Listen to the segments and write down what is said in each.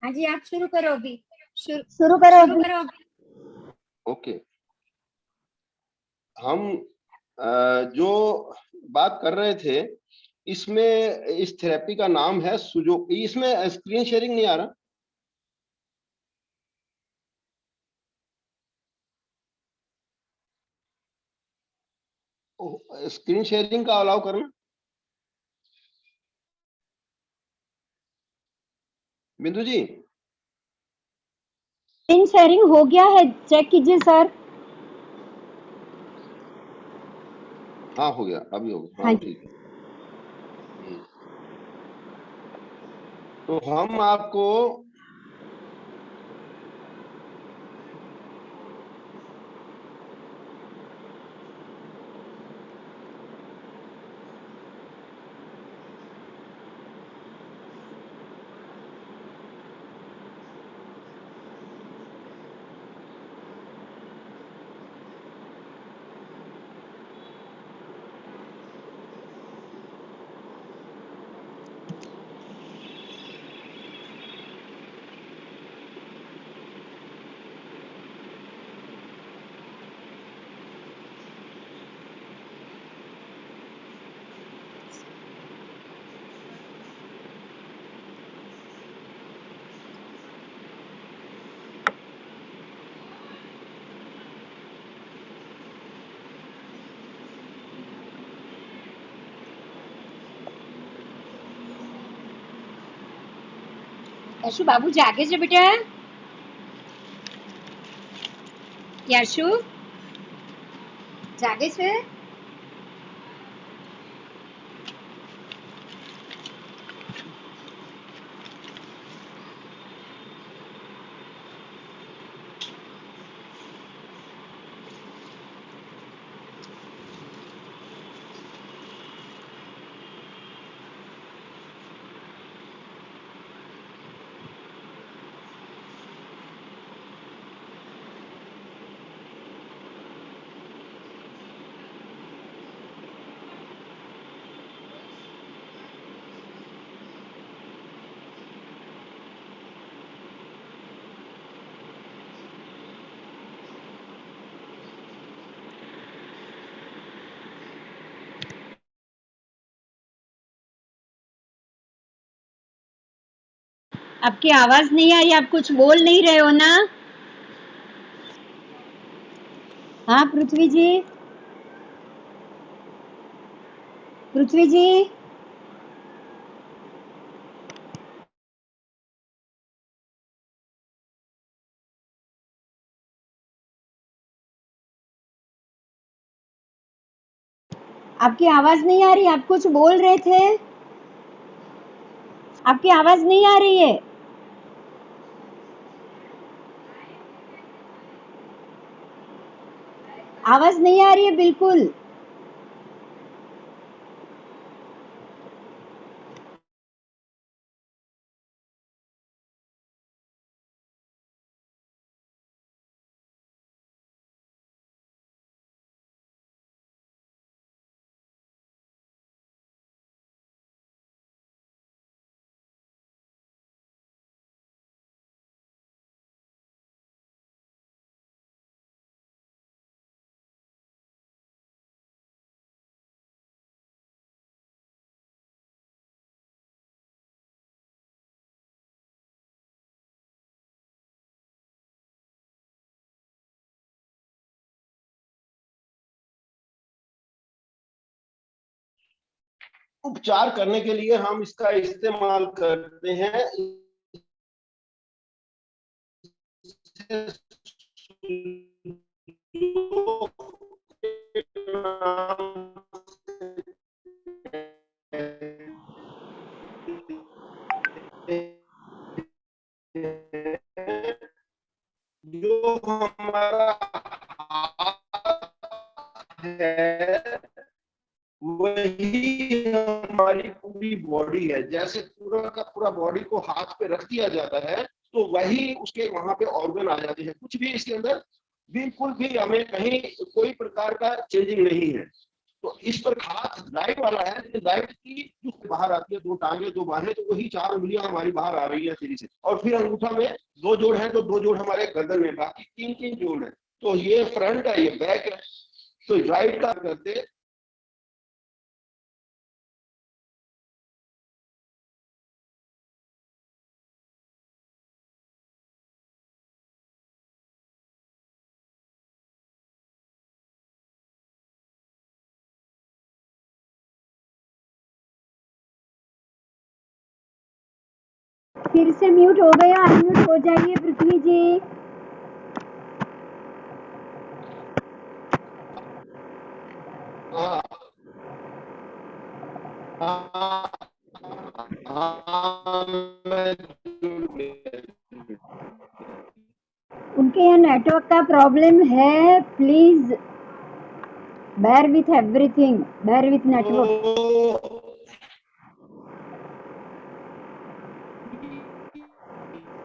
हाँ जी, आप शुरू करो अभी। शुरू करो शुरू अभी। करो अभी। ओके, हम जो बात कर रहे थे इसमें, इस थेरेपी का नाम है सुजो। इसमें स्क्रीन शेयरिंग नहीं आ रहा? स्क्रीन शेयरिंग का अलाउ करना। बिंदु जी, स्क्रीन शेयरिंग हो गया है, चेक कीजिए सर। हाँ हो गया, अभी हो गया। हाँ हाँ जी। ठीक है। तो हम आपको यशु बाबू जागे છે બેટા? यशु जागे છે? आपकी आवाज नहीं आ रही, आप कुछ बोल नहीं रहे हो ना? हाँ पृथ्वी जी, पृथ्वी जी। आपकी आवाज नहीं आ रही, आप कुछ बोल रहे थे, आपकी आवाज नहीं आ रही है। आवाज नहीं आ रही है बिल्कुल। उपचार करने के लिए हम इसका इस्तेमाल करते हैं। जो हमारा है वही हमारी पूरी बॉडी है। जैसे पूरा का पूरा बॉडी को हाथ पे रख दिया जाता है तो वही उसके वहां पे ऑर्गन आ जाते हैं। कुछ भी इसके अंदर बिल्कुल भी हमें कहीं कोई प्रकार का चेंजिंग नहीं है। तो इस पर खास राइट वाला है, राइट की जो बाहर आती है, 2 टांगे 2 बाहें, तो वही 4 उंगलियां हमारी बाहर आ रही है सीधी से। और फिर अंगूठा में 2 जोड़ है, तो 2 जोड़ हमारे गर्दन में, बाकी 3 जोड़ है। तो ये फ्रंट है, ये बैक है। तो राइट का करते फिर से म्यूट हो गया, अनम्यूट हो जाइए पृथ्वी जी। हाँ हाँ हाँ, उनके यहाँ नेटवर्क का प्रॉब्लम है, please bear with everything, bear with network.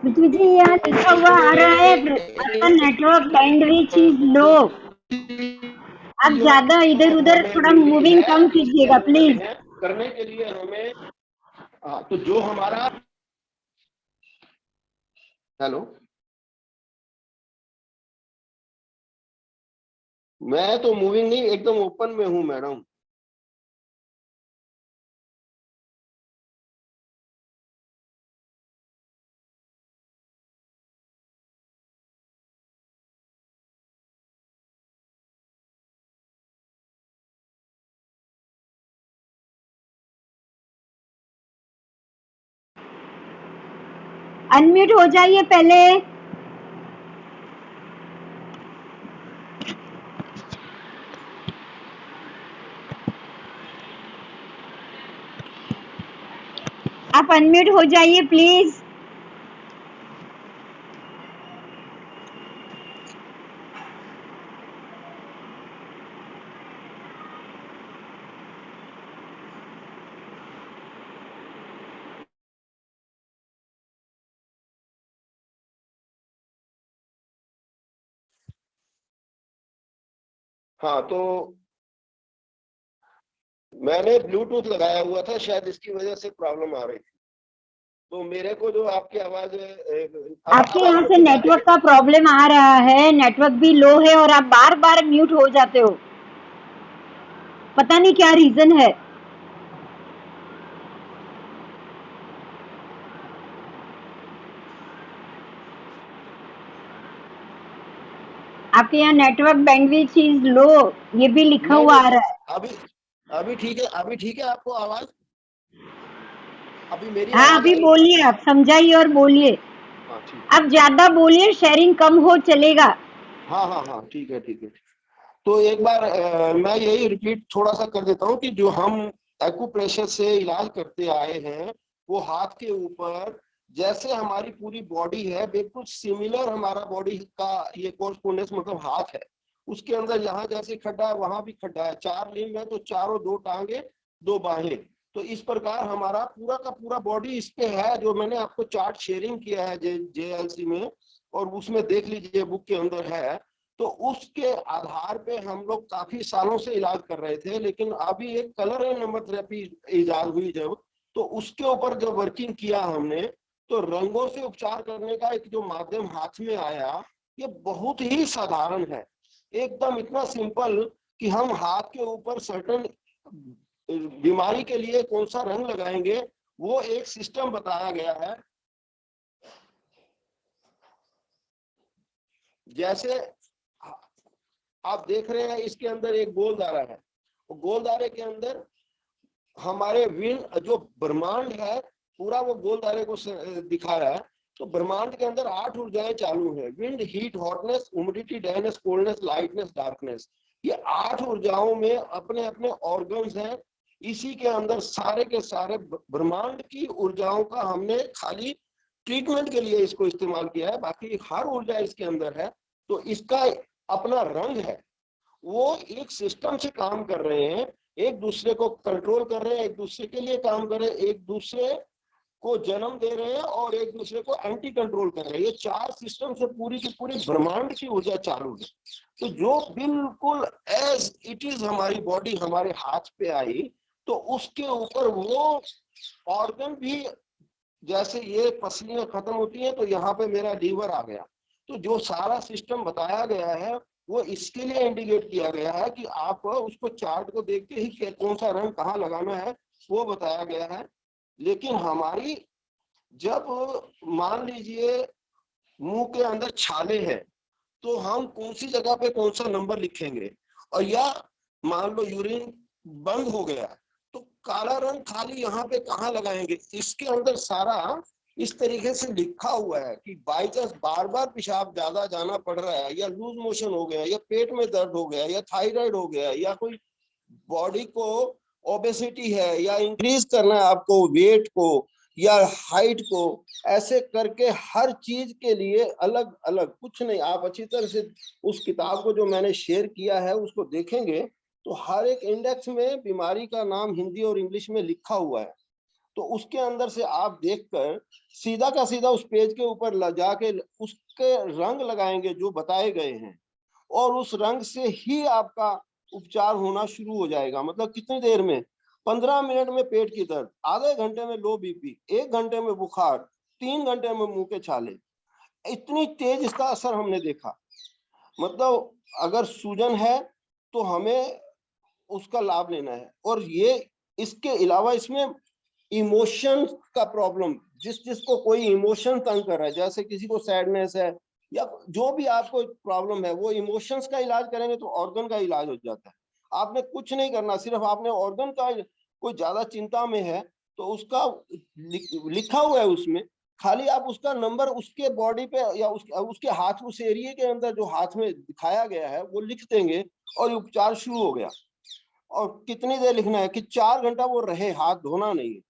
Prithvi ji यहाँ लिखा हुआ आ रहा है आपका नेटवर्क बैंडविड्थ इज लो। आप ज्यादा इधर उधर थोड़ा मूविंग कम कीजिएगा प्लीज। करने के लिए हमें तो जो हमारा हेलो, मैं तो मूविंग नहीं, एकदम ओपन में हूँ मैडम। अनम्यूट हो जाइए पहले। आप अनम्यूट हो जाइए प्लीज। हाँ, तो मैंने ब्लूटूथ लगाया हुआ था, शायद इसकी वजह से प्रॉब्लम आ रही थी। तो मेरे को जो आपकी आवाज आपके यहाँ से नेटवर्क का प्रॉब्लम आ रहा है, नेटवर्क भी लो है और आप बार बार म्यूट हो जाते हो, पता नहीं क्या रीजन है। आपके यहाँ नेटवर्क बैंडविड्थ इज लो, ये भी लिखा हुआ आ रहा है। अभी ठीक है, अभी ठीक है आपको आवाज? अभी मेरी हाँ आवाज अभी आई? बोलिए, आप समझाइए और बोलिए। हाँ ठीक, आप ज्यादा बोलिए, शेयरिंग कम हो चलेगा। हाँ हाँ हाँ, ठीक है ठीक है। तो एक बार मैं यही रिपीट थोड़ा सा कर देता हूँ कि जो हम एक्यूप्रेशर से इलाज करते आए हैं, वो हाथ के ऊपर जैसे हमारी पूरी बॉडी है, बिल्कुल सिमिलर हमारा बॉडी का ये कोर्सपोंडेंस मतलब हाथ है। उसके अंदर यहाँ जैसे खड्डा है, वहां भी खड्डा है। 4 लिंग है, तो चारों 2 टांगे 2 बाहें। तो इस प्रकार हमारा पूरा का पूरा बॉडी इस पे है, जो मैंने आपको चार्ट शेयरिंग किया है JLC में, और उसमें देख लीजिए, बुक के अंदर है। तो उसके आधार पे हम लोग काफी सालों से इलाज कर रहे थे, लेकिन अभी एक कलर एंड नंबर थेरेपी इजाद हुई जब, तो उसके ऊपर जब वर्किंग किया हमने, तो रंगों से उपचार करने का एक जो माध्यम हाथ में आया, ये बहुत ही साधारण है, एकदम इतना सिंपल कि हम हाथ के ऊपर सर्टन बीमारी के लिए कौन सा रंग लगाएंगे, वो एक सिस्टम बताया गया है। जैसे आप देख रहे हैं, इसके अंदर एक गोल दायरा है, गोल दायरे के अंदर हमारे विंड जो ब्रह्मांड है पूरा, वो गोल दायरे को दिखा रहा है। तो ब्रह्मांड के अंदर 8 ऊर्जाएं चालू है: wind, heat, hotness, humidity, dryness, coldness, lightness, darkness. ये 8 ऊर्जाओं में अपने अपने ऑर्गन्स हैं। इसी के अंदर सारे के सारे ब्रह्मांड की ऊर्जाओं का हमने खाली ट्रीटमेंट के लिए इसको इस्तेमाल किया है, बाकी हर ऊर्जा इसके अंदर है। तो इसका अपना रंग है, वो एक सिस्टम से काम कर रहे हैं, एक दूसरे को कंट्रोल कर रहे हैं, एक दूसरे के लिए काम कर रहे हैं, एक दूसरे को जन्म दे रहे हैं और एक दूसरे को एंटी कंट्रोल कर रहे हैं। ये 4 सिस्टम से पूरी की पूरी ब्रह्मांड की ऊर्जा चालू है। तो जो बिल्कुल एज इट इज हमारी बॉडी हमारे हाथ पे आई, तो उसके ऊपर वो ऑर्गन भी, जैसे ये पसलियां खत्म होती हैं तो यहाँ पे मेरा लीवर आ गया। तो जो सारा सिस्टम बताया गया है वो इसके लिए इंडिकेट किया गया है कि आप उसको चार्ट को देख के ही कौन सा रंग कहाँ लगाना है वो बताया गया है। लेकिन हमारी, जब मान लीजिए मुंह के अंदर छाले हैं तो हम कौन सी जगह पे कौन सा नंबर लिखेंगे, और या मान लो यूरिन बंद हो गया तो काला रंग खाली यहाँ पे कहाँ लगाएंगे। इसके अंदर सारा इस तरीके से लिखा हुआ है कि बाई चांस बार बार पेशाब ज्यादा जाना पड़ रहा है, या लूज मोशन हो गया, या पेट में दर्द हो गया, या थायराइड हो गया, या कोई बॉडी को ओबेसिटी है, या इंक्रीज करना है आपको वेट को या हाइट को, ऐसे करके हर चीज के लिए अलग अलग, कुछ नहीं, आप अच्छी तरह से उस किताब को जो मैंने शेयर किया है उसको देखेंगे तो हर एक इंडेक्स में बीमारी का नाम हिंदी और इंग्लिश में लिखा हुआ है। तो उसके अंदर से आप देखकर सीधा का सीधा उस पेज के ऊपर जाके उसके रंग लगाएंगे जो बताए गए हैं, और उस रंग से ही आपका उपचार होना शुरू हो जाएगा। मतलब कितनी देर में, 15 मिनट में पेट की दर्द, आधे घंटे में लो बीपी, 1 घंटे में बुखार, 3 घंटे में मुंह के छाले, इतनी तेज इसका असर हमने देखा। मतलब अगर सूजन है तो हमें उसका लाभ लेना है। और ये इसके अलावा इसमें इमोशन का प्रॉब्लम, जिसको कोई इमोशन तंग कर रहा है, जैसे किसी को सैडनेस है या जो भी आपको प्रॉब्लम है, वो इमोशंस का इलाज करेंगे तो ऑर्गन का इलाज हो जाता है। आपने कुछ नहीं करना, सिर्फ आपने ऑर्गन का, कोई ज्यादा चिंता में है तो उसका लिखा हुआ है उसमें, खाली आप उसका नंबर उसके बॉडी पे या उसके हाथ, उस एरिया के अंदर जो हाथ में दिखाया गया है वो लिख देंगे और उपचार शुरू हो गया। और कितनी देर लिखना है कि 4 घंटा वो रहे, हाथ धोना नहीं है।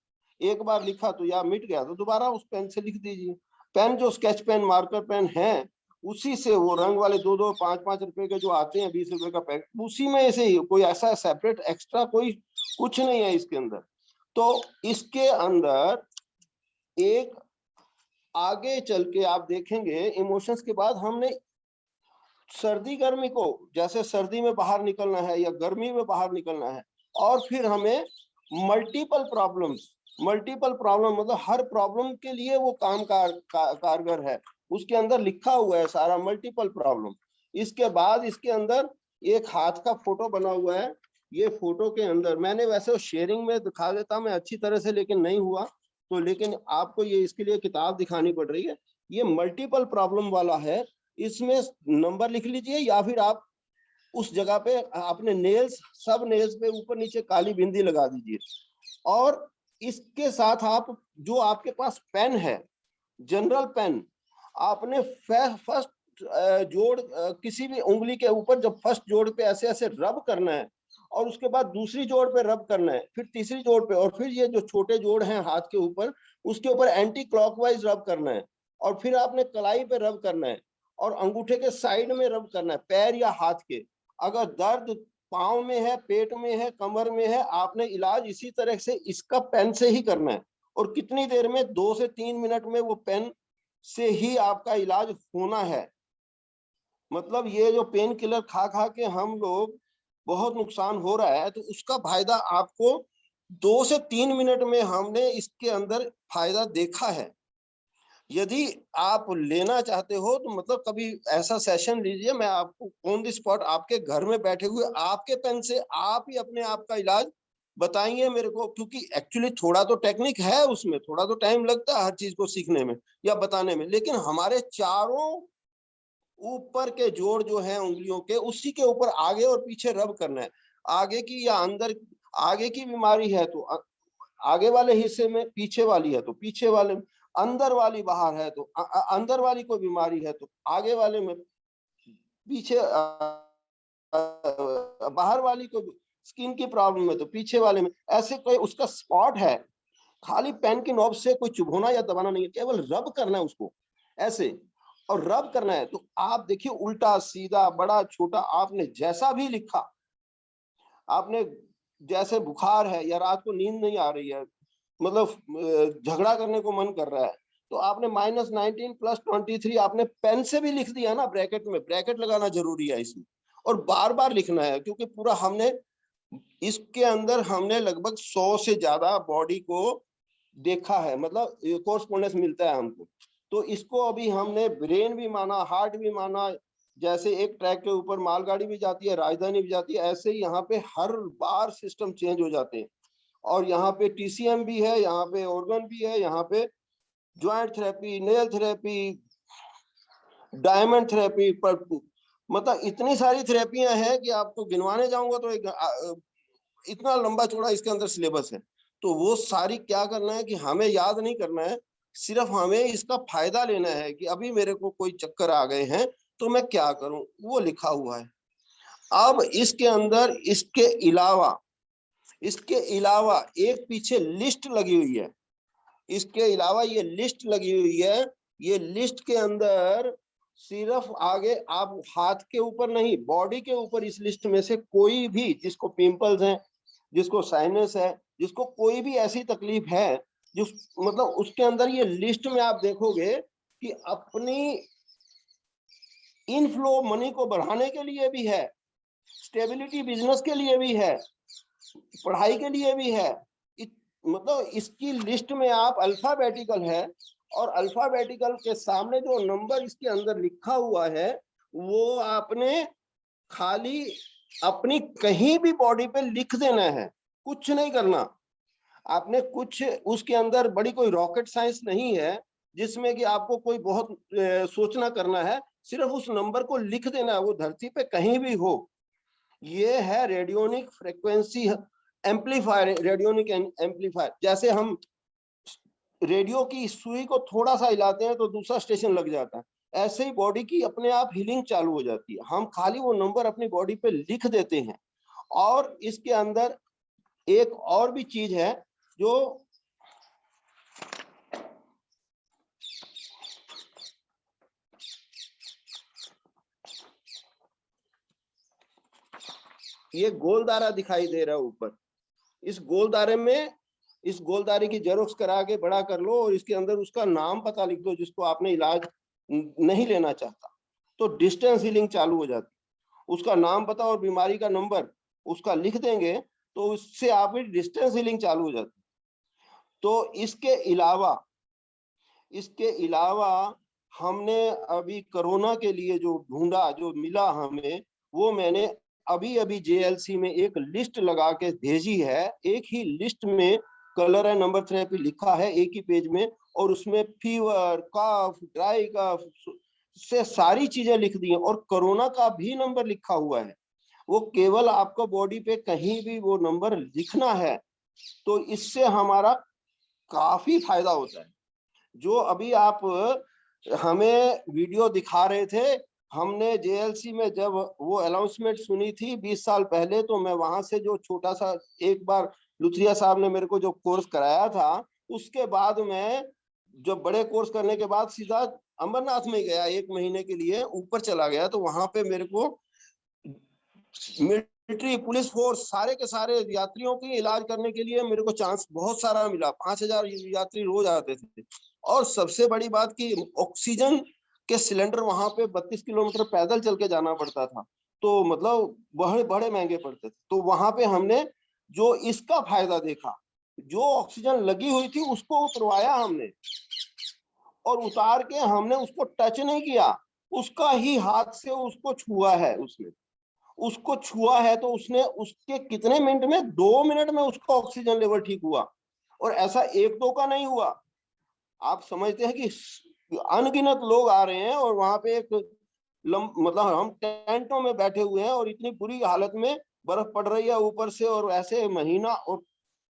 एक बार लिखा तो या मिट गया तो दोबारा उस पेन से लिख दीजिए। पेन जो स्केच पेन, मार्कर पेन है, उसी से वो रंग वाले 2-2 5-5 रुपए के जो आते हैं, 20 रुपए का पैकेट, उसी में ऐसे ही, कोई ऐसा सेपरेट एक्स्ट्रा कोई कुछ नहीं है इसके अंदर। तो इसके अंदर एक आगे चल के आप देखेंगे इमोशंस के बाद हमने सर्दी गर्मी को, जैसे सर्दी में बाहर निकलना है या गर्मी में बाहर निकलना है, और फिर हमें मल्टीपल प्रॉब्लम मतलब हर प्रॉब्लम के लिए वो कारगर है। उसके अंदर लिखा हुआ है सारा मल्टीपल प्रॉब्लम। इसके बाद इसके अंदर एक हाथ का फोटो बना हुआ है। ये फोटो के अंदर मैंने वैसे शेयरिंग में दिखा देता मैं अच्छी तरह से, लेकिन नहीं हुआ तो, लेकिन आपको ये इसके लिए किताब दिखानी पड़ रही है। ये मल्टीपल प्रॉब्लम वाला है। इसमें नंबर लिख लीजिए, या फिर आप उस जगह पे अपने नेल्स, सब नेल्स पे ऊपर नीचे काली बिंदी लगा दीजिए। और इसके साथ आप जो आपके पास पेन है, जनरल पेन, आपने फर्स्ट जोड़, किसी भी उंगली के ऊपर जब फर्स्ट जोड़ पे ऐसे ऐसे रब करना है, और उसके बाद दूसरी जोड़ पे रब करना है, फिर तीसरी जोड़ पे, और फिर ये जो छोटे जोड़ हैं हाथ के ऊपर, उसके ऊपर एंटी क्लॉकवाइज रब करना है, और फिर आपने कलाई पे रब करना है, और अंगूठे के साइड में रब करना है, पैर या हाथ के। अगर दर्द पाँव में है, पेट में है, कमर में है, आपने इलाज इसी तरह से इसका पेन से ही करना है। और कितनी देर में, 2 से 3 मिनट में वो पेन से ही आपका इलाज होना है। मतलब ये जो पेन किलर खा खा के हम लोग बहुत नुकसान हो रहा है, तो उसका फायदा आपको 2 से 3 मिनट में हमने इसके अंदर फायदा देखा है। यदि आप लेना चाहते हो तो मतलब कभी ऐसा सेशन लीजिए, मैं आपको ऑन द स्पॉट आपके घर में बैठे हुए आपके पेन से आप ही अपने आप का इलाज बताइए मेरे को। क्योंकि एक्चुअली थोड़ा तो टेक्निक है उसमें, थोड़ा तो टाइम लगता है हर चीज को सीखने में या बताने में, लेकिन हमारे चारों ऊपर के जोड़ जो है उंगलियों के, उसी के ऊपर आगे और पीछे रब करना है। आगे की या अंदर, आगे की बीमारी है तो आगे वाले हिस्से में, पीछे वाली है तो पीछे वाले में, अंदर वाली बाहर है तो अंदर वाली कोई बीमारी है तो आगे वाले में, पीछे बाहर वाली को स्किन की प्रॉब्लम है तो पीछे वाले में। ऐसे कोई उसका स्पॉट है, खाली पेन की नॉब से कोई चुभोना या दबाना नहीं है, केवल रब करना है उसको ऐसे, और रब करना है। तो आप देखिए उल्टा सीधा बड़ा छोटा आपने जैसा भी लिखा, आपने जैसे बुखार है या रात को नींद नहीं आ रही है, मतलब झगड़ा करने को मन कर रहा है, तो आपने -19 + 23 आपने पेन से भी लिख दिया ना, ब्रैकेट में, ब्रैकेट लगाना जरूरी है इसमें, और बार बार लिखना है, क्योंकि पूरा हमने इसके अंदर हमने लगभग 100 से ज्यादा बॉडी को देखा है, मतलब कोरस्पोंडेंस मिलता है हमको। तो इसको अभी हमने ब्रेन भी माना, हार्ट भी माना, जैसे एक ट्रैक के ऊपर मालगाड़ी भी जाती है, राजधानी भी जाती है, ऐसे ही यहाँ पे हर बार सिस्टम चेंज हो जाते हैं। और यहाँ पे TCM भी है, यहाँ पे ऑर्गन भी है, यहाँ पे joint therapy, nail therapy, diamond therapy, पर मतलब इतनी सारी थेरेपियां हैं कि आपको गिनवाने जाऊंगा तो इतना लंबा चौड़ा इसके अंदर सिलेबस है। तो वो सारी क्या करना है कि हमें याद नहीं करना है, सिर्फ हमें इसका फायदा लेना है कि अभी मेरे को कोई चक्कर आ गए हैं तो मैं क्या करूं, वो लिखा हुआ है। अब इसके अंदर इसके अलावा एक पीछे लिस्ट लगी हुई है, इसके अलावा ये लिस्ट लगी हुई है। ये लिस्ट के अंदर सिर्फ आगे आप हाथ के ऊपर नहीं, बॉडी के ऊपर इस लिस्ट में से कोई भी जिसको पिंपल्स हैं, जिसको साइनस है, जिसको कोई भी ऐसी तकलीफ है, जो मतलब उसके अंदर ये लिस्ट में आप देखोगे कि अपनी इनफ्लो मनी को बढ़ाने के लिए भी है, स्टेबिलिटी बिजनेस के लिए भी है, पढ़ाई के लिए भी है। मतलब इसकी लिस्ट में आप अल्फाबेटिकल है, और अल्फाबेटिकल के सामने जो नंबर इसके अंदर लिखा हुआ है वो आपने खाली अपनी कहीं भी बॉडी पे लिख देना है, कुछ नहीं करना आपने। कुछ उसके अंदर बड़ी कोई रॉकेट साइंस नहीं है जिसमें कि आपको कोई बहुत सोचना करना है, सिर्फ उस नंबर को लिख देना है, वो धरती पे कहीं भी हो। ये है रेडियोनिक फ्रीक्वेंसी एम्पलीफायर, रेडियोनिक एम्पलीफायर। जैसे हम रेडियो की सुई को थोड़ा सा हिलाते हैं तो दूसरा स्टेशन लग जाता है, ऐसे ही बॉडी की अपने आप हीलिंग चालू हो जाती है। हम खाली वो नंबर अपनी बॉडी पे लिख देते हैं। और इसके अंदर एक और भी चीज है जो ये गोलदारा दिखाई दे रहा है ऊपर, इस गोलदारे में, इस गोलदारे की जेरोक्स करा के बड़ा कर लो और इसके अंदर उसका नाम पता लिख दो जिसको आपने इलाज नहीं लेना चाहता, तो डिस्टेंस हीलिंग चालू हो जाती। उसका नाम पता और बीमारी का नंबर उसका लिख देंगे तो उससे आपकी डिस्टेंस हीलिंग चालू हो जाती। तो इसके अलावा हमने अभी कोरोना के लिए जो ढूंढा, जो मिला हमें, वो मैंने अभी JLC में एक लिस्ट लगा के भेजी है। एक ही लिस्ट में कलर एंड नंबर थेरेपी लिखा है एक ही पेज में, और उसमें फीवर, कफ, ड्राई कफ से सारी चीजें लिख दी हैं, और कोरोना का भी नंबर लिखा हुआ है। वो केवल आपको बॉडी पे कहीं भी वो नंबर लिखना है, तो इससे हमारा काफी फायदा होता है। जो अभी आप हमें वीडियो दिखा रहे थे, हमने JLC में जब वो अनाउंसमेंट सुनी थी 20 साल पहले, तो मैं वहां से जो छोटा सा एक बार लुथरिया साहब ने मेरे को जो कोर्स कराया था, उसके बाद मैं जब बड़े कोर्स करने के बाद सीधा अमरनाथ में गया, 1 महीने के लिए ऊपर चला गया। तो वहां पे मेरे को मिलिट्री, पुलिस फोर्स, सारे के सारे यात्रियों के इलाज करने के लिए मेरे को चांस बहुत सारा मिला। 5000 यात्री रोज आते थे। और सबसे बड़ी बात कि ऑक्सीजन के सिलेंडर वहां पे 32 किलोमीटर पैदल चल के जाना पड़ता था, तो मतलब बड़े बड़े महंगे पड़ते थे। तो वहां पे हमने जो इसका फायदा देखा, जो ऑक्सीजन लगी हुई थी उसको उतरवाया हमने, और उतार के हमने उसको टच नहीं किया, उसका ही हाथ से उसको छुआ है। उसको छुआ है तो उसने उसके कितने मिनट में, 2 मिनट में उसका ऑक्सीजन लेवल ठीक हुआ। और ऐसा 1-2 का नहीं हुआ, आप समझते हैं कि अनगिनत लोग आ रहे हैं, और वहां पे एक मतलब हम टेंटों में बैठे हुए हैं और इतनी बुरी हालत में बर्फ पड़ रही है ऊपर से, और ऐसे महीना, और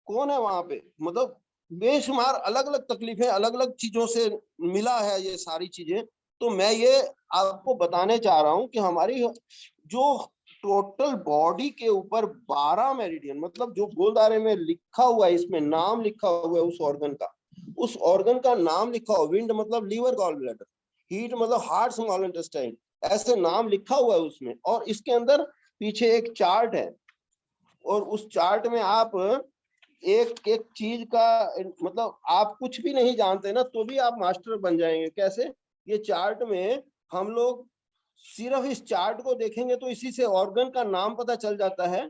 कौन है वहां पे, मतलब बेशुमार अलग अलग तकलीफें, अलग अलग चीजों से मिला है ये सारी चीजें। तो मैं ये आपको बताने चाह रहा हूं कि हमारी जो टोटल बॉडी के ऊपर 12 मेरिडियन, मतलब जो गोलदारे में लिखा हुआ है, इसमें नाम लिखा हुआ है उस ऑर्गन का नाम लिखा हुआ। विंड मतलब लीवर, गॉल ब्लैडर, हीट मतलब हार्ट, स्मॉल इंटेस्टाइन, ऐसे नाम लिखा हुआ है उसमें। और इसके अंदर पीछे एक चार्ट है, और उस चार्ट में आप एक एक चीज का मतलब आप कुछ भी नहीं जानते ना तो भी आप मास्टर बन जाएंगे। कैसे? ये चार्ट में हम लोग सिर्फ इस चार्ट को देखेंगे तो इसी से ऑर्गन का नाम पता चल जाता है,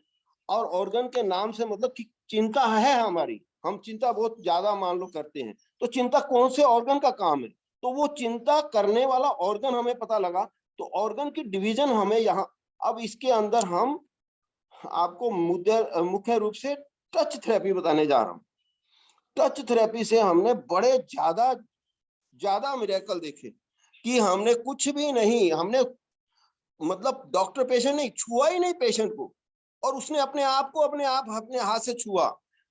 और ऑर्गन के नाम से मतलब कि चिंता है हमारी, हम चिंता बहुत ज्यादा मान लो करते हैं, तो चिंता कौन से ऑर्गन का काम है, तो वो चिंता करने वाला ऑर्गन हमें पता लगा, तो ऑर्गन की डिवीजन हमें यहाँ। अब इसके अंदर हम आपको मुख्य रूप से टच थेरेपी बताने जा रहा हूँ। टच थेरेपी से हमने बड़े ज्यादा ज्यादा मिरेकल देखे कि हमने कुछ भी नहीं, हमने मतलब डॉक्टर पेशेंट नहीं छुआ ही नहीं पेशेंट को, और उसने अपने आप को अपने हाथ से छुआ,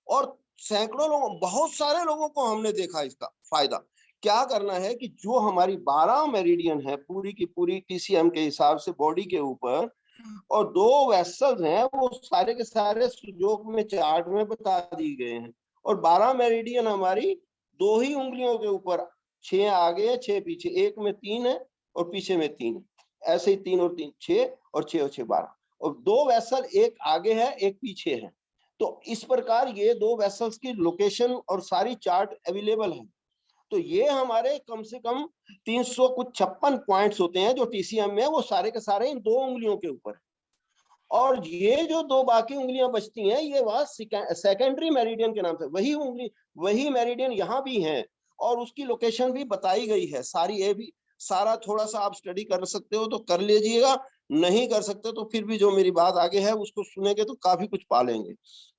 और सैकड़ों लोगों, बहुत सारे लोगों को हमने देखा इसका फायदा। क्या करना है कि जो हमारी 12 मेरिडियन है पूरी की पूरी टीसीएम के हिसाब से बॉडी के ऊपर, और 2 वेसल्स हैं वो सारे के सारे सुजोग में चार्ट में बता दी गए हैं, और 12 मेरिडियन हमारी 2 ही उंगलियों के ऊपर, 6 आगे है 6 पीछे, एक में 3 है और पीछे में 3 है, ऐसे ही 3 और 3 6 और 6 और 6 12, और 2 वेसल एक आगे है एक पीछे है। तो इस प्रकार ये 2 वेसल्स की लोकेशन और सारी चार्ट अवेलेबल है। तो ये हमारे कम से कम 300 कुछ 56 पॉइंट्स होते हैं जो टीसीएम में, वो सारे के सारे इन 2 उंगलियों के ऊपर है। और ये जो 2 बाकी उंगलियां बचती हैं ये वह सेकेंडरी मेरिडियन के नाम से, वही उंगली वही मेरिडियन यहाँ भी है, और उसकी लोकेशन भी बताई गई है सारी। ये भी सारा थोड़ा सा आप स्टडी कर सकते हो तो कर लीजिएगा, नहीं कर सकते तो फिर भी जो मेरी बात आगे है उसको सुनेंगे तो काफी कुछ पालेंगे।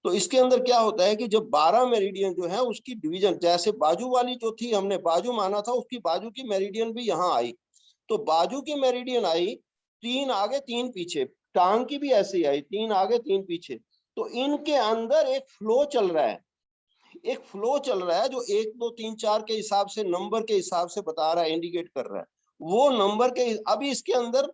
तो इसके अंदर क्या होता है कि जब 12 मेरिडियन जो है उसकी डिवीजन, जैसे बाजू वाली जो थी हमने बाजू माना था, उसकी बाजू की मेरिडियन भी यहाँ आई, तो बाजू की मेरिडियन आई 3 आगे 3 पीछे, टांग की भी ऐसे ही आई 3 आगे 3 पीछे। तो इनके अंदर एक फ्लो चल रहा है, एक फ्लो चल रहा है जो 1 2 3 4 के हिसाब से, नंबर के हिसाब से बता रहा है, इंडिकेट कर रहा है। वो नंबर के अभी इसके अंदर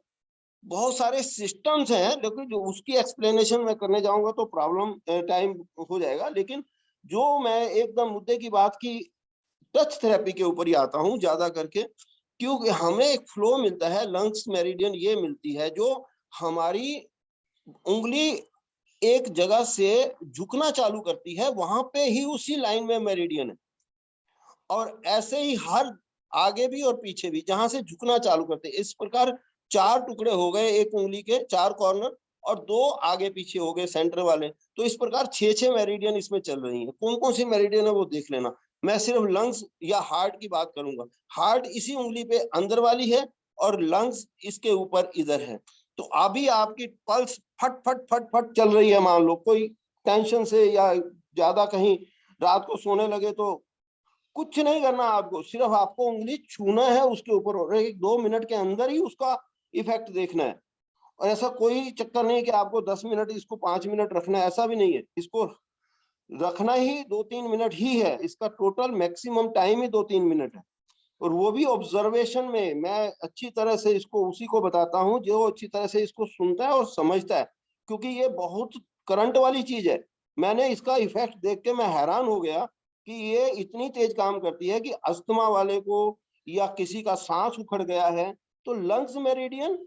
बहुत सारे सिस्टम्स हैं, लेकिन जो उसकी एक्सप्लेनेशन मैं करने जाऊंगा तो प्रॉब्लम टाइम हो जाएगा। लेकिन जो मैं एकदम मुद्दे की बात की, टच थेरेपी के ऊपर ही आता हूँ ज्यादा करके, क्योंकि हमें एक फ्लो मिलता है, लंग्स मेरिडियन ये मिलती है जो हमारी उंगली एक जगह से झुकना चालू करती है, वहां पे ही उसी लाइन में मेरिडियन है, और ऐसे ही हर आगे भी और पीछे भी जहां से झुकना चालू करते हैं। इस प्रकार 4 टुकड़े हो गए एक उंगली के, 4 कॉर्नर, और 2 आगे पीछे हो गए सेंटर वाले। तो इस प्रकार 6 मेरिडियन इसमें चल रही है। कौन कौन सी मेरिडियन है वो देख लेना। मैं सिर्फ लंग्स या हार्ट की बात करूंगा। हार्ट इसी उंगली पे अंदर वाली है, और लंग्स इसके ऊपर इधर है। तो अभी आपकी पल्स फट फट फट फट चल रही है, मान लो कोई टेंशन से या ज्यादा कहीं रात को सोने लगे, तो कुछ नहीं करना आपको, सिर्फ आपको उंगली छूना है उसके ऊपर, और 1 2 मिनट के अंदर ही उसका इफेक्ट देखना है। और ऐसा कोई चक्कर नहीं कि आपको 10 मिनट, इसको 5 मिनट रखना है, ऐसा भी नहीं है। इसको रखना ही 2 3 मिनट ही है, इसका टोटल मैक्सिमम टाइम ही 2 3 मिनट है। और वो भी ऑब्जर्वेशन में। मैं अच्छी तरह से इसको उसी को बताता हूँ जो अच्छी तरह से इसको सुनता है और समझता है, क्योंकि ये बहुत करंट वाली चीज है। मैंने इसका इफेक्ट देख के मैं हैरान हो गया कि ये इतनी तेज काम करती है कि अस्थमा वाले को या किसी का सांस उखड़ गया है तो लंग्स मेरिडियन।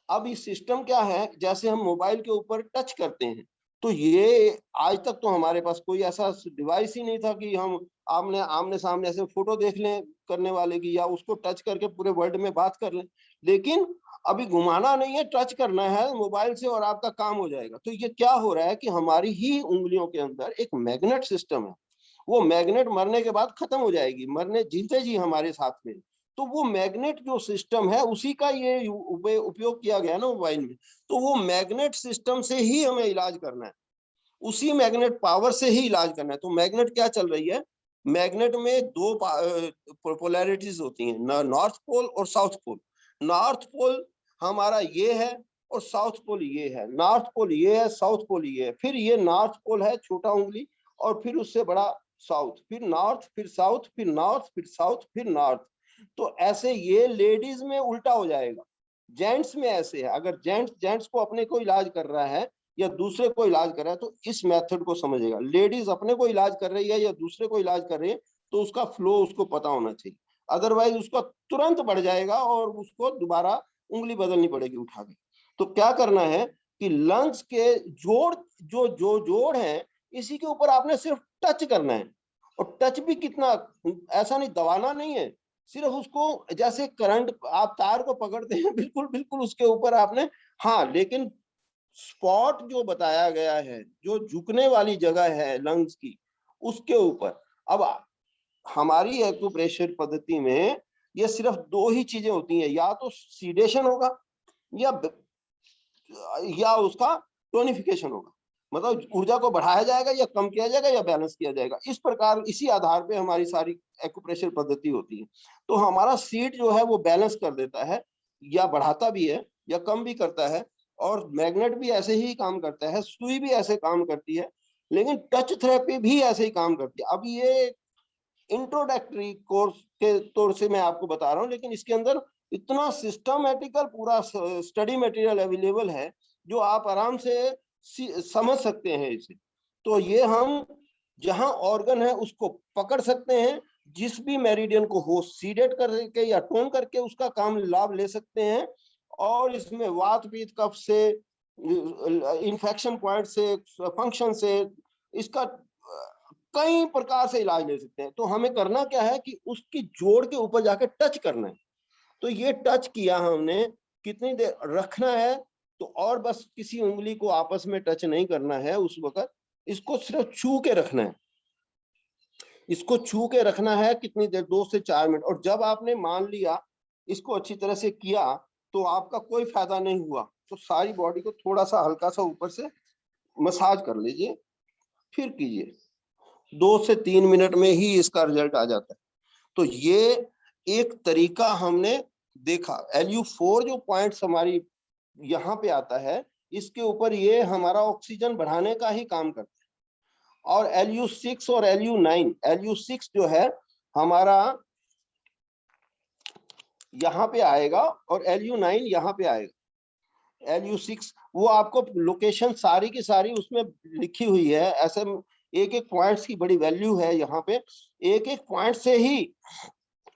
अब इस सिस्टम क्या है, जैसे हम मोबाइल के ऊपर टच करते हैं, तो ये आज तक तो हमारे पास कोई ऐसा डिवाइस ही नहीं था कि हम आमने आमने सामने ऐसे फोटो देख लें करने वाले की, या उसको टच करके पूरे वर्ल्ड में बात कर लें। लेकिन अभी घुमाना नहीं है, टच करना है मोबाइल से और आपका काम हो जाएगा। तो ये क्या हो रहा है कि हमारी ही उंगलियों के अंदर एक मैग्नेट सिस्टम है। वो मैग्नेट मरने के बाद खत्म हो जाएगी, मरने जीते जी हमारे साथ में। तो वो मैग्नेट जो सिस्टम है उसी का ये उपयोग किया गया ना मोबाइल में। तो वो मैग्नेट सिस्टम से ही हमें इलाज करना है, उसी मैग्नेट पावर से ही इलाज करना है। तो मैग्नेट क्या चल रही है, मैग्नेट में 2 पोलैरिटीज होती हैं, नॉर्थ पोल और साउथ पोल। नॉर्थ पोल हमारा ये है और साउथ पोल ये है। नॉर्थ पोल ये है, साउथ पोल ये है। फिर ये नॉर्थ पोल है छोटा उंगली, और फिर उससे बड़ा साउथ, फिर नॉर्थ, फिर साउथ, फिर नॉर्थ, फिर साउथ, फिर नॉर्थ। तो ऐसे ये लेडीज में उल्टा हो जाएगा, जेंट्स में ऐसे है। अगर जेंट्स को अपने को इलाज कर रहा है या दूसरे को इलाज कर रहा है तो इस मेथड को समझेगा। लेडीज अपने को इलाज कर रही है या दूसरे को इलाज कर रही है तो उसका फ्लो उसको पता होना चाहिए, अदरवाइज उसका तुरंत बढ़ जाएगा और उसको दोबारा उंगली बदलनी पड़ेगी उठा के। तो क्या करना है कि लंग्स के जोड़ जो जोड़ है इसी के ऊपर आपने सिर्फ टच करना है। और टच भी कितना, ऐसा नहीं, दबाना नहीं है, सिर्फ उसको जैसे करंट आप तार को पकड़ते हैं, बिल्कुल बिल्कुल उसके ऊपर आपने, हाँ, लेकिन स्पॉट जो बताया गया है, जो झुकने वाली जगह है लंग्स की, उसके ऊपर। अब हमारी एक्यूप्रेशर पद्धति में ये सिर्फ दो ही चीजें होती हैं, या तो सीडेशन होगा या उसका टोनिफिकेशन होगा, मतलब ऊर्जा को बढ़ाया जाएगा या कम किया जाएगा या बैलेंस किया जाएगा। इस प्रकार इसी आधार पे हमारी सारी एक्यूप्रेशर पद्धति होती है। तो हमारा सीट जो है वो बैलेंस कर देता है, या बढ़ाता भी है या कम भी करता है, और मैग्नेट भी ऐसे ही काम करता है, सुई भी ऐसे काम करती है, लेकिन टच थेरेपी भी ऐसे ही काम करती है। अब ये इंट्रोडक्टरी कोर्स के तौर से मैं आपको बता रहा हूँ, लेकिन इसके अंदर इतना सिस्टमैटिकल पूरा स्टडी मटेरियल अवेलेबल है जो आप आराम से समझ सकते हैं इसे। तो ये हम जहां ऑर्गन है उसको पकड़ सकते हैं, जिस भी मेरिडियन को हो सीडेट करके या टोन करके उसका काम लाभ ले सकते हैं। और इसमें वात पित्त कफ से, इन्फेक्शन पॉइंट से, फंक्शन से, इसका कई प्रकार से इलाज ले सकते हैं। तो हमें करना क्या है कि उसकी जोड़ के ऊपर जाके टच करना है। तो ये टच किया हमने, कितनी देर रखना है, तो और बस किसी उंगली को आपस में टच नहीं करना है उस वक्त, इसको सिर्फ छू के रखना है। इसको छू के रखना है कितनी देर, 2 से 4 मिनट। और जब आपने मान लिया इसको अच्छी तरह से किया तो आपका कोई फायदा नहीं हुआ, तो सारी बॉडी को थोड़ा सा हल्का सा ऊपर से मसाज कर लीजिए, फिर कीजिए। 2 से 3 मिनट में ही इसका रिजल्ट आ जाता है। तो ये एक तरीका हमने देखा। LU4 जो पॉइंट्स हमारी यहाँ पे आता है, इसके ऊपर ये हमारा ऑक्सीजन बढ़ाने का ही काम करता है। और LU6 और LU9, LU6 जो है हमारा यहाँ पे आएगा और LU9 यहाँ पे आएगा। LU6 वो आपको लोकेशन सारी की सारी उसमें लिखी हुई है, ऐसे एक एक पॉइंट्स की बड़ी वैल्यू है यहाँ पे। एक एक पॉइंट से ही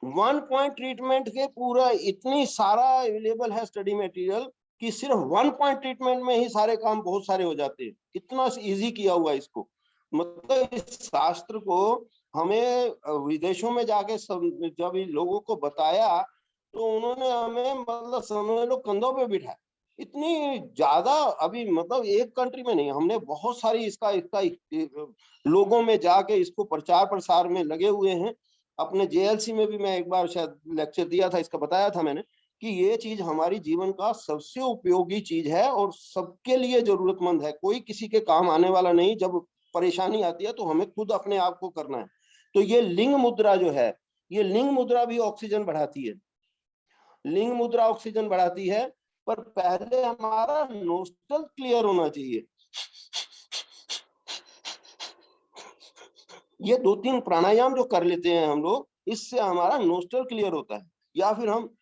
1 पॉइंट ट्रीटमेंट के पूरा इतनी सारा अवेलेबल है स्टडी मटेरियल कि सिर्फ 1 पॉइंट ट्रीटमेंट में ही सारे काम बहुत सारे हो जाते हैं। इतना इजी किया हुआ है इसको। मतलब इस शास्त्र को हमें विदेशों में जाके जब लोगों को बताया तो उन्होंने हमें मतलब समझ लो कंधों पे बिठाया। इतनी ज्यादा अभी मतलब एक कंट्री में नहीं, हमने बहुत सारी इसका इसका लोगों में जाके इसको प्रचार प्रसार में लगे हुए हैं। अपने JLC में भी मैं एक बार शायद लेक्चर दिया था, इसका बताया था मैंने कि ये चीज हमारी जीवन का सबसे उपयोगी चीज है और सबके लिए जरूरतमंद है, कोई किसी के काम आने वाला नहीं। जब परेशानी आती है तो हमें खुद अपने आप को करना है। तो ये लिंग मुद्रा जो है, ये लिंग मुद्रा भी ऑक्सीजन बढ़ाती है। लिंग मुद्रा ऑक्सीजन बढ़ाती है, पर पहले हमारा नोस्ट्रल क्लियर होना चाहिए। ये 2-3 प्राणायाम जो कर लेते हैं हम लोग, इससे हमारा नोस्ट्रल क्लियर होता है। या फिर हम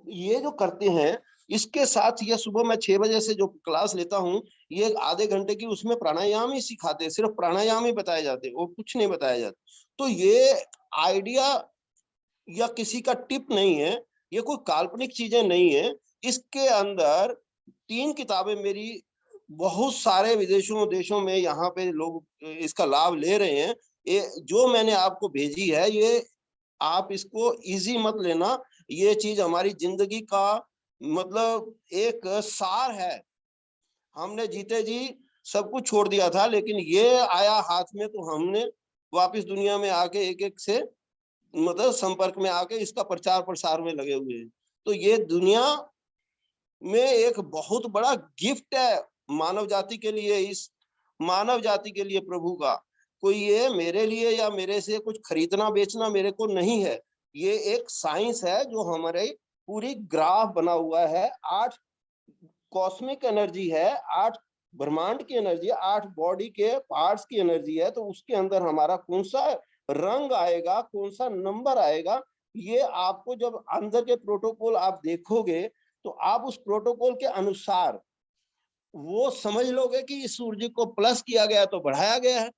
ये जो करते हैं, इसके साथ ये सुबह मैं 6 बजे से जो क्लास लेता हूँ, ये आधे घंटे की उसमें प्राणायाम ही सिखाते हैं, सिर्फ प्राणायाम ही बताए जाते हैं और कुछ नहीं बताया जाता। तो ये आइडिया या किसी का टिप नहीं है, ये कोई काल्पनिक चीजें नहीं है। इसके अंदर 3 किताबें मेरी बहुत सारे विदेशों देशों में यहाँ पे लोग इसका लाभ ले रहे हैं। ये जो मैंने आपको भेजी है, ये आप इसको इजी मत लेना। ये चीज हमारी जिंदगी का मतलब एक सार है। हमने जीते जी सब कुछ छोड़ दिया था, लेकिन ये आया हाथ में तो हमने वापस दुनिया में आके एक एक से मतलब संपर्क में आके इसका प्रचार प्रसार में लगे हुए हैं। तो ये दुनिया में एक बहुत बड़ा गिफ्ट है मानव जाति के लिए, इस मानव जाति के लिए प्रभु का। कोई ये मेरे लिए या मेरे से कुछ खरीदना बेचना मेरे को नहीं है। ये एक साइंस है जो हमारे पूरी ग्राफ बना हुआ है। 8 कॉस्मिक एनर्जी है, 8 ब्रह्मांड की एनर्जी है, 8 बॉडी के पार्ट्स की एनर्जी है। तो उसके अंदर हमारा कौन सा रंग आएगा, कौन सा नंबर आएगा, ये आपको जब अंदर के प्रोटोकॉल आप देखोगे तो आप उस प्रोटोकॉल के अनुसार वो समझ लोगे कि इस सूर्य को प्लस किया गया तो बढ़ाया गया है,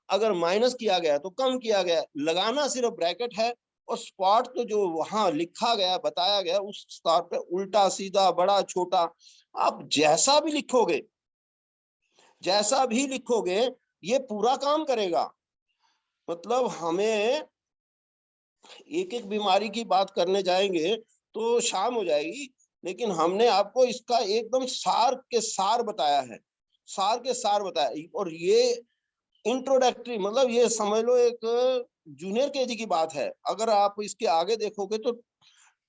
अगर माइनस किया गया तो कम किया गया। लगाना सिर्फ ब्रैकेट है और स्पॉट तो जो वहां लिखा गया बताया गया उस स्तर पे उल्टा सीधा बड़ा छोटा आप जैसा भी लिखोगे, जैसा भी लिखोगे ये पूरा काम करेगा। मतलब हमें एक एक बीमारी की बात करने जाएंगे तो शाम हो जाएगी, लेकिन हमने आपको इसका एकदम सार के सार बताया है, सार के सार बताया। और ये इंट्रोडक्टरी, मतलब ये समझ लो एक जूनियर केजी की बात है। अगर आप इसके आगे देखोगे तो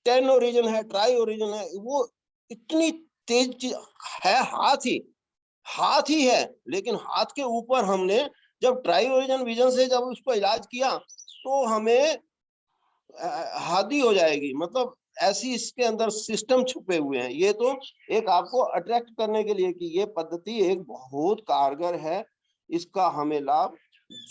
10 ओरिजिन है, ट्राई ओरिजिन है, वो इतनी तेज है, हाथ ही है। लेकिन हाथ के ऊपर हमने जब ट्राई ओरिजिन विजन से जब उसको इलाज किया तो हमें हादी हो जाएगी। मतलब ऐसी इसके अंदर सिस्टम छुपे हुए हैं। ये तो एक आपको अट्रैक्ट करने के लिए कि ये पद्धति एक बहुत कारगर है, इसका हमें लाभ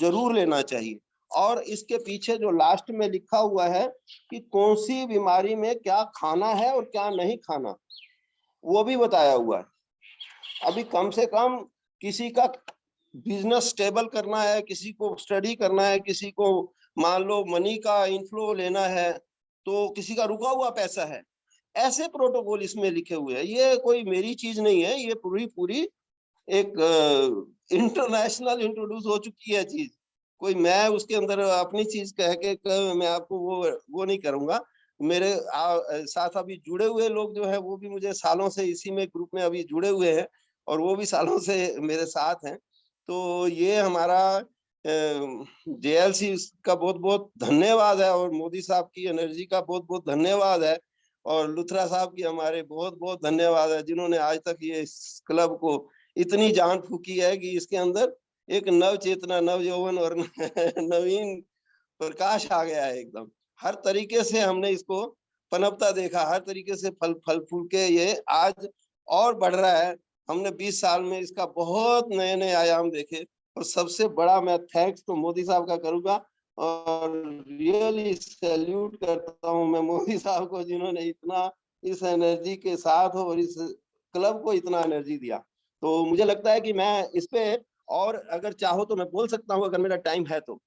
जरूर लेना चाहिए। और इसके पीछे जो लास्ट में लिखा हुआ है कि कौन सी बीमारी में क्या खाना है और क्या नहीं खाना, वो भी बताया हुआ है। अभी कम से कम किसी का बिजनेस स्टेबल करना है, किसी को स्टडी करना है, किसी को मान लो मनी का इनफ्लो लेना है, तो किसी का रुका हुआ पैसा है, ऐसे प्रोटोकॉल इसमें लिखे हुए हैं। ये कोई मेरी चीज नहीं है, ये पूरी पूरी एक इंटरनेशनल इंट्रोड्यूस हो चुकी है चीज। कोई मैं उसके अंदर अपनी चीज कह के मैं आपको वो नहीं करूंगा। मेरे साथ अभी जुड़े हुए लोग जो है वो भी मुझे सालों से इसी में ग्रुप में अभी जुड़े हुए हैं और वो भी सालों से मेरे साथ हैं। तो ये हमारा जेएलसी का बहुत बहुत धन्यवाद है और मोदी साहब की एनर्जी का बहुत बहुत धन्यवाद है और लुथरा साहब की हमारे बहुत बहुत धन्यवाद है, जिन्होंने आज तक ये इस क्लब को इतनी जान फूकी है कि इसके अंदर एक नव चेतना, नव यौवन और नवीन प्रकाश आ गया है एकदम। हर तरीके से हमने इसको पनपता देखा, हर तरीके से फल फल फूल के ये आज और बढ़ रहा है। हमने 20 साल में इसका बहुत नए नए आयाम देखे और सबसे बड़ा मैं थैंक्स तो मोदी साहब का करूंगा और रियली सैल्यूट करता हूं मैं मोदी साहब को, जिन्होंने इतना इस एनर्जी के साथ और इस क्लब को इतना एनर्जी दिया। तो मुझे लगता है कि मैं इस पे और अगर चाहो तो मैं बोल सकता हूँ, अगर मेरा टाइम है तो।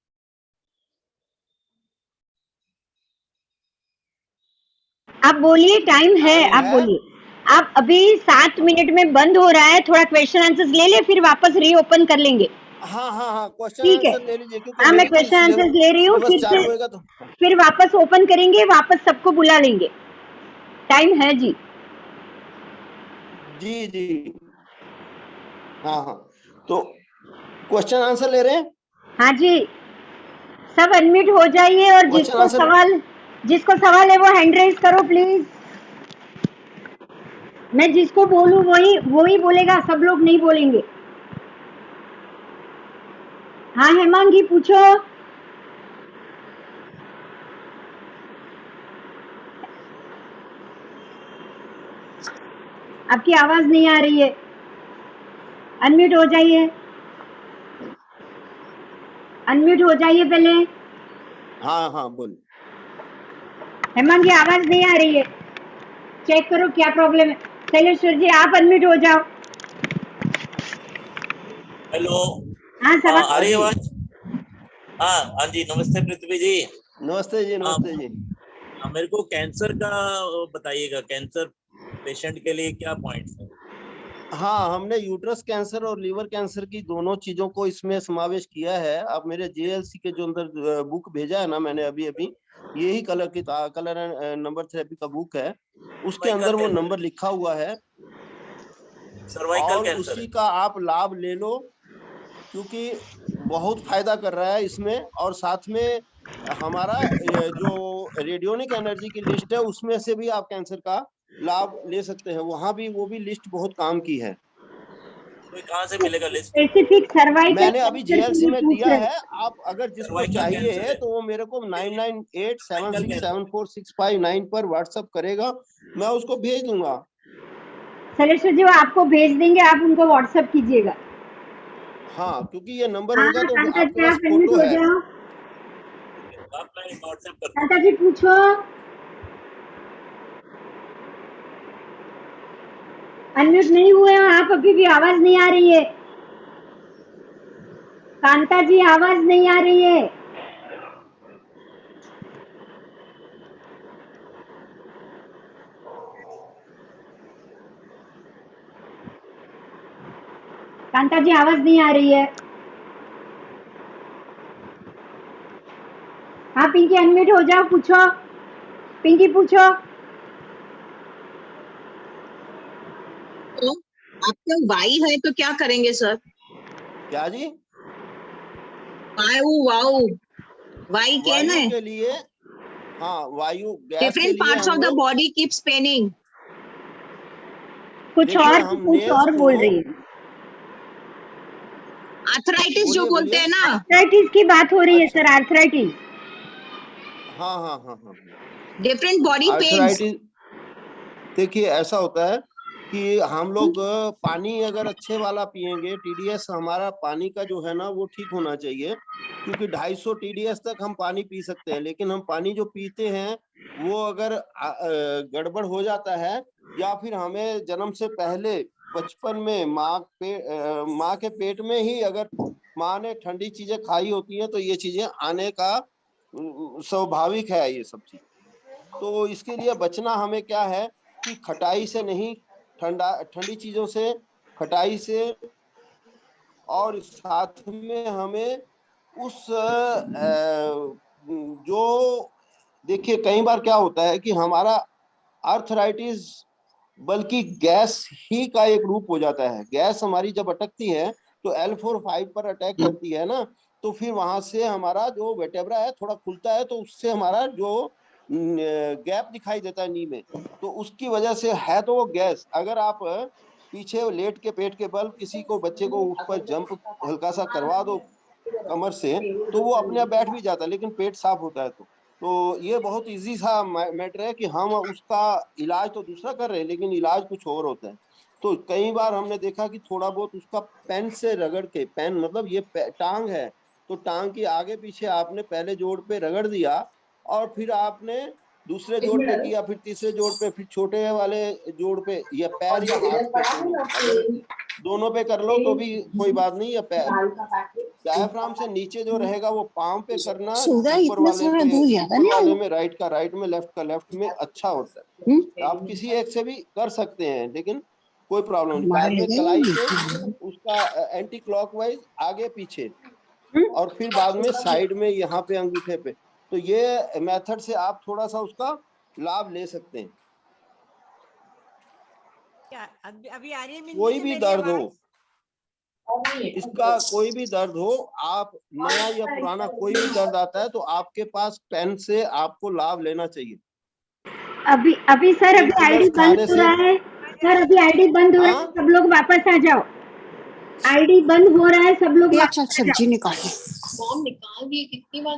आप बोलिए, टाइम है, टाइम आप है। बोलिए। आप अभी 7 मिनट में बंद हो रहा है, थोड़ा क्वेश्चन आंसर्स ले ले, फिर वापस रीओपन कर लेंगे। हाँ हाँ हाँ, क्वेश्चन ठीक है, आंसर ले लीजिए क्योंकि हाँ मैं मेरी तो क्वेश्चन आंसर्स ले रही हूँ, सिलेबस चालू होएगा तो। फिर वापस ओपन करेंगे, वापस सबको बुला लेंगे। टाइम है जी। जी जी, हाँ हाँ, तो क्वेश्चन आंसर ले रहे हैं। हाँ जी, सब अनम्यूट हो जाइए और क्वेश्चन आंसर। जिसको सवाल है वो हैंड रेज करो प्लीज। मैं जिसको बोलूं वही वही बोलेगा, सब लोग नहीं बोलेंगे। हाँ हेमांगी पूछो। आपकी आवाज नहीं आ रही है, अनम्यूट हो जाइए, अनम्यूट हो जाइए पहले। हाँ हाँ बोल। हेमांगी आवाज नहीं आ रही है, चेक करो क्या प्रॉब्लम है। शैलेश्वर जी आप अनम्यूट हो जाओ। हेलो। हाँ हाँ, सवाल। आ हाँ रही है जी, आवाज? हाँ हाँ जी, नमस्ते पृथ्वी जी। नमस्ते जी, हाँ, नमस्ते जी। मेरे को कैंसर का बताइएगा, कैंसर पेशेंट के लिए क्या पॉइंट्स है? हाँ, हमने यूट्रस कैंसर और लीवर कैंसर की दोनों चीजों को इसमें समावेश किया है। अब मेरे जेएलसी के जो अंदर बुक भेजा है ना मैंने अभी अभी, यही कलर नंबर थेरेपी का बुक है, उसके सर्वाइकल अंदर वो कैंसर, नंबर लिखा हुआ है सर्वाइकल और कैंसर उसी है। का आप लाभ ले लो, क्योंकि बहुत फायदा कर रहा है इसमें। और साथ में हमारा जो रेडियोनिक एनर्जी की लिस्ट है उसमें से भी आप कैंसर का लाभ ले सकते हैं, वहां भी वो भी लिस्ट बहुत काम की है। तो ये कहाँ से मिलेगा लिस्ट? स्पेसिफिक सर्वाइकल मैंने अभी कैंसर के जेएलसी लिए में पूछ दिया रहे है। हैं। आप अगर जिसको सर्वाइकल कैंसर चाहिए है, तो वो मेरे को सर्वाइकल कैंसर। 9987674659 पर व्हाट्सअप करेगा, मैं उसको भेज दूंगा। शैलेश्वर जी वो आपको भेज देंगे, आप उनको व्हाट्सएप कीजिएगा। हाँ, क्योंकि ये नंबर हाँ होगा तो कांता आपके जी पास आप अनम्यूट फोटो हो है। जाओ। ठीक है, तो आप मैं व्हाट्सएप कर दूँ। कांता जी पूछो। अनम्यूट नहीं हुए हो आप, अभी भी आवाज नहीं आ रही है। कांता जी आवाज नहीं आ रही है। कांता जी आवाज नहीं आ रही है। हाँ पिंकी अनम्यूट हो जाओ, पूछो पिंकी पूछो। तो आपका वाई है तो क्या करेंगे सर? क्या जी? वायु वाई कहना वायु है। के लिए, हाँ वायु गैस के डिफरेंट लिए पार्ट्स हम ऑफ द लोग, बॉडी कीप्स पेनिंग। कुछ देखिए और हम कुछ नेल्स और को, बोल रही है। आर्थराइटिस जो बोलिए बोलते बोलिए। हैं ना। आर्थराइटिस की बात हो रही है अच्छा, सर, आर्थराइटिस। हाँ हाँ हाँ हाँ। Different body pens. आर्थराइटिस, देखिए ऐसा होता है कि हम लोग पानी अगर अच्छे वाला पिएंगे, टीडीएस हमारा पानी का जो है ना वो ठीक होना चाहिए, क्योंकि 250 टीडीएस तक हम पानी पी सकते हैं, लेकिन हम पानी जो पीते हैं वो अगर गड़बड़ हो जाता है, या फिर हमें जन्म से पहले बचपन में माँ के पेट में ही अगर माँ ने ठंडी चीजें खाई होती हैं तो ये चीजें आने का स्वाभाविक है ये सब चीज। तो इसके लिए बचना हमें क्या है कि खटाई से नहीं, ठंडी चीजों से, खटाई से, और साथ में हमें उस जो, देखिए कई बार क्या होता है कि हमारा आर्थराइटिस बल्कि गैस ही का एक रूप हो जाता है। गैस हमारी जब अटकती है तो L4-5 पर अटैक करती है ना, तो फिर वहां से हमारा जो वर्टेब्रा है थोड़ा खुलता है, तो उससे हमारा जो गैप दिखाई देता है नी में, तो उसकी वजह से है तो वो गैस। अगर आप पीछे लेट के पेट के बल किसी को, बच्चे को ऊपर जंप हल्का सा करवा दो कमर से, तो वो अपने आप बैठ भी जाता है, लेकिन पेट साफ होता है। तो ये बहुत इजी सा मैटर है कि हम उसका इलाज तो दूसरा कर रहे हैं, लेकिन इलाज कुछ और होता है। तो कई बार हमने देखा कि थोड़ा बहुत उसका पेन से रगड़ के, पेन मतलब ये टांग है, तो टांग की आगे पीछे आपने पहले जोड़ पे रगड़ दिया, और फिर आपने दूसरे जोड़ पे किया, फिर तीसरे जोड़ पे, फिर छोटे वाले जोड़ पे, या पैर या हाथ पे, दोनों अगर दोनों पे कर लो तो भी कोई बात नहीं। या डायफ्राम से नीचे जो रहेगा वो पांव पे करना, सुधा ऊपर इतना वाले सारा पे, दूध ज्यादा ऊपर नहीं वाले होगा? में राइट का राइट में, लेफ्ट का लेफ्ट में अच्छा होता है। आप किसी एक से भी कर सकते हैं, लेकिन कोई प्रॉब्लम नहीं। हमारा बाद में लेगा कलाई ही से नहीं। उसका एंटी क्लॉकवाइज आगे पीछे, और फिर बाद में साइड में यहाँ पे अंगूठे पे। तो ये मेथड से आप थोड़ा सा उसका लाभ ले सकते हैं। अभी आ रही है मिन्नी कोई जी भी मेरी दर्द आवाज? हो, इसका कोई भी दर्द हो, आप नया या पुराना कोई भी दर्द आता है, तो आपके पास पेन से आपको लाभ लेना चाहिए। अभी अभी सर, पेन अभी आईडी किलर्स बंद खाने हो से, रहा है सर, अभी आईडी बंद हो रहा है, हाँ सब लोग वापस आ जाओ। आईडी बंद हो रहा है, सब लोग ये वापस अच्छा आ जाओ। सब्जी निकाली। मॉम निकाल दिए कितनी बार